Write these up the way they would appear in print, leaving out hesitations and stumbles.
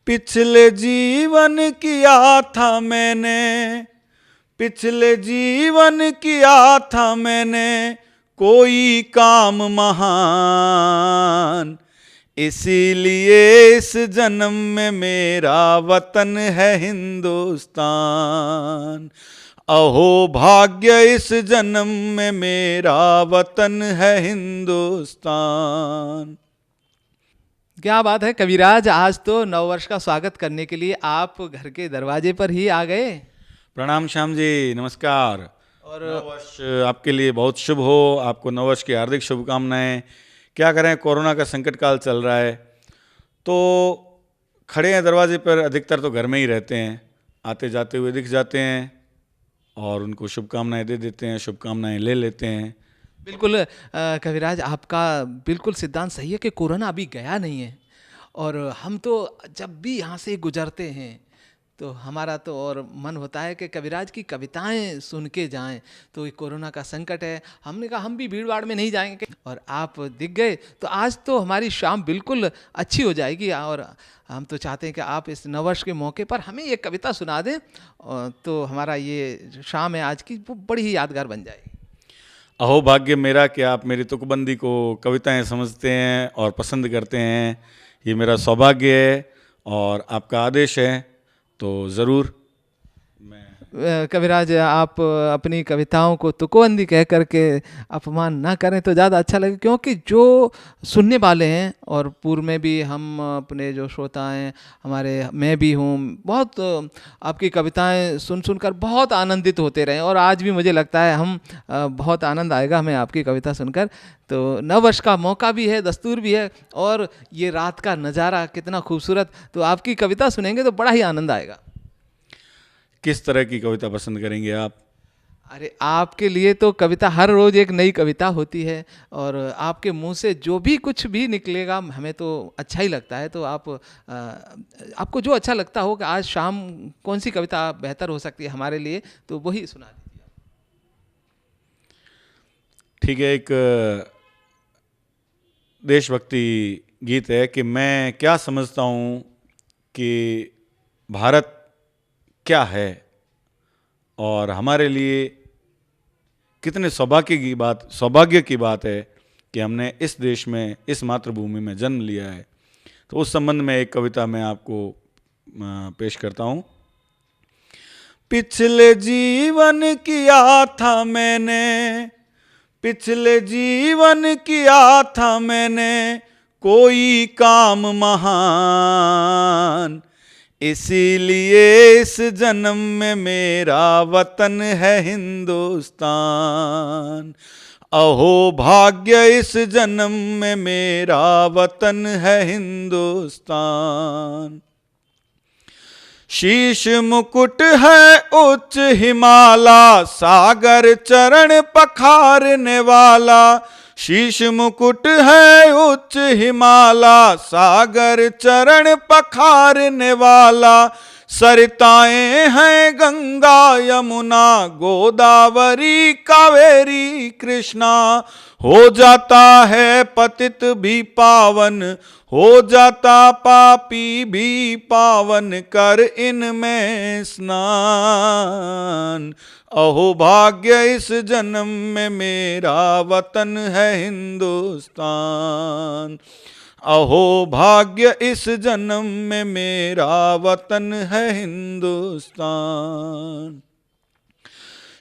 पिछले जीवन किया था मैंने, पिछले जीवन किया था मैंने कोई काम महान, इसीलिए इस जन्म में मेरा वतन है हिंदुस्तान। अहो भाग्य इस जन्म में मेरा वतन है हिंदुस्तान। क्या बात है कविराज, आज तो नववर्ष का स्वागत करने के लिए आप घर के दरवाजे पर ही आ गए। प्रणाम श्याम जी, नमस्कार। और नववर्ष आपके लिए बहुत शुभ हो, आपको नववर्ष की हार्दिक शुभकामनाएं। क्या करें, कोरोना का संकट काल चल रहा है, तो खड़े हैं दरवाजे पर, अधिकतर तो घर में ही रहते हैं, आते जाते हुए दिख जाते हैं और उनको शुभकामनाएं दे देते हैं, शुभकामनाएं ले लेते हैं। बिल्कुल कविराज, आपका बिल्कुल सिद्धांत सही है कि कोरोना अभी गया नहीं है। और हम तो जब भी यहाँ से गुजरते हैं तो हमारा तो और मन होता है कि कविराज की कविताएं सुन के जाएं। तो ये कोरोना का संकट है, हमने कहा हम भी भीड़ भाड़ में नहीं जाएंगे, और आप दिख गए तो आज तो हमारी शाम बिल्कुल अच्छी हो जाएगी। और हम तो चाहते हैं कि आप इस नववर्ष के मौके पर हमें ये कविता सुना दें, तो हमारा ये शाम है आज की वो बड़ी ही यादगार बन जाएगी। अहो भाग्य मेरा कि आप मेरी तुकबंदी को कविताएं समझते हैं और पसंद करते हैं, ये मेरा सौभाग्य है और आपका आदेश है, तो ज़रूर मैं। कविराज, आप अपनी कविताओं को तुकबंदी कह करके अपमान ना करें तो ज़्यादा अच्छा लगे, क्योंकि जो सुनने वाले हैं, और पूर्व में भी हम अपने जो श्रोता हैं हमारे, मैं भी हूँ, बहुत आपकी कविताएं सुन सुनकर बहुत आनंदित होते रहे, और आज भी मुझे लगता है हम बहुत आनंद आएगा हमें आपकी कविता सुनकर। तो नववर्ष का मौका भी है, दस्तूर भी है, और ये रात का नज़ारा कितना खूबसूरत, तो आपकी कविता सुनेंगे तो बड़ा ही आनंद आएगा। किस तरह की कविता पसंद करेंगे आप? अरे आपके लिए तो कविता हर रोज़ एक नई कविता होती है, और आपके मुंह से जो भी कुछ भी निकलेगा हमें तो अच्छा ही लगता है। तो आप आपको जो अच्छा लगता हो कि आज शाम कौन सी कविता बेहतर हो सकती है हमारे लिए, तो वही सुना दीजिए। ठीक है, एक देशभक्ति गीत है कि मैं क्या समझता हूँ कि भारत क्या है और हमारे लिए कितने सौभाग्य की बात है कि हमने इस देश में, इस मातृभूमि में जन्म लिया है। तो उस संबंध में एक कविता मैं आपको पेश करता हूँ। पिछले जीवन किया था मैंने, पिछले जीवन किया था मैंने कोई काम महान, इसीलिए इस जन्म में मेरा वतन है हिंदुस्तान। अहो भाग्य इस जन्म में मेरा वतन है हिंदुस्तान। शीश मुकुट है उच्च हिमाला, सागर चरण पखारने वाला। शीश मुकुट है उच्च हिमाला, सागर चरण पखारने वाला। सरिताएं हैं गंगा यमुना गोदावरी कावेरी कृष्णा। हो जाता है पतित भी पावन, हो जाता पापी भी पावन, कर इनमें स्नान। अहो भाग्य इस जन्म में मेरा वतन है हिंदुस्तान। अहो भाग्य इस जन्म में मेरा वतन है हिंदुस्तान।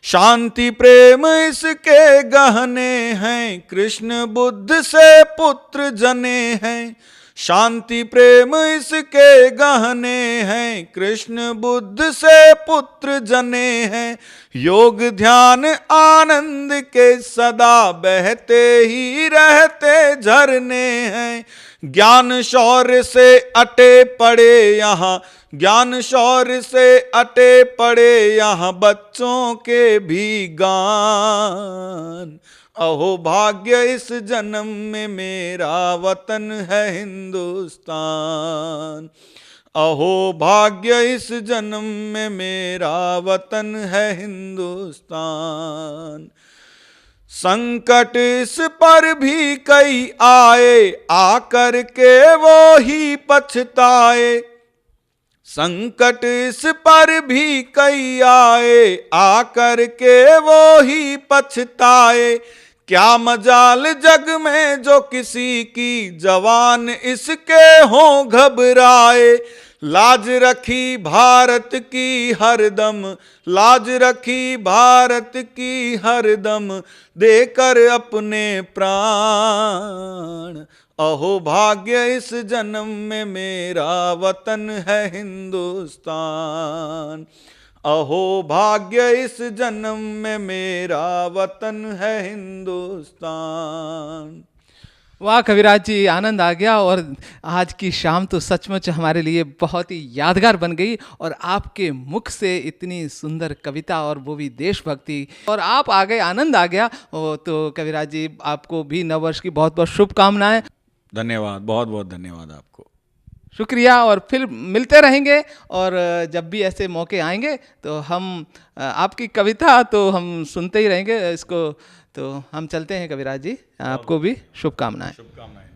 शांति प्रेम इसके गहने हैं, कृष्ण बुद्ध से पुत्र जने हैं। शांति प्रेम इसके गहने हैं, कृष्ण बुद्ध से पुत्र जने हैं। योग ध्यान आनंद के सदा बहते ही रहते झरने हैं। ज्ञान शौर्य से अटे पड़े यहाँ, ज्ञान शौर्य से अटे पड़े यहाँ बच्चों के भी गान। अहो भाग्य इस जन्म में मेरा वतन है हिंदुस्तान। अहो भाग्य इस जन्म में मेरा वतन है हिंदुस्तान। संकट इस पर भी कई आए, आकर के वो ही पछताए। संकट इस पर भी कई आए, आकर के वो ही पछताए। क्या मजाल जग में जो किसी की, जवान इसके हों घबराए। लाज रखी भारत की हरदम, लाज रखी भारत की हरदम, देकर अपने प्राण। अहो भाग्य इस जन्म में मेरा वतन है हिंदुस्तान। अहो भाग्य इस जन्म में मेरा वतन है हिंदुस्तान। वाह कविराज जी, आनंद आ गया। और आज की शाम तो सचमुच हमारे लिए बहुत ही यादगार बन गई, और आपके मुख से इतनी सुंदर कविता और वो भी देशभक्ति, और आप आ गए, आनंद आ गया। तो कविराज जी, आपको भी नववर्ष की बहुत बहुत शुभकामनाएं। धन्यवाद, बहुत बहुत धन्यवाद आपको। शुक्रिया, और फिर मिलते रहेंगे, और जब भी ऐसे मौके आएंगे तो हम आपकी कविता तो हम सुनते ही रहेंगे इसको। तो हम चलते हैं कविराज जी, आपको भी शुभकामनाएं। शुभकामनाएं।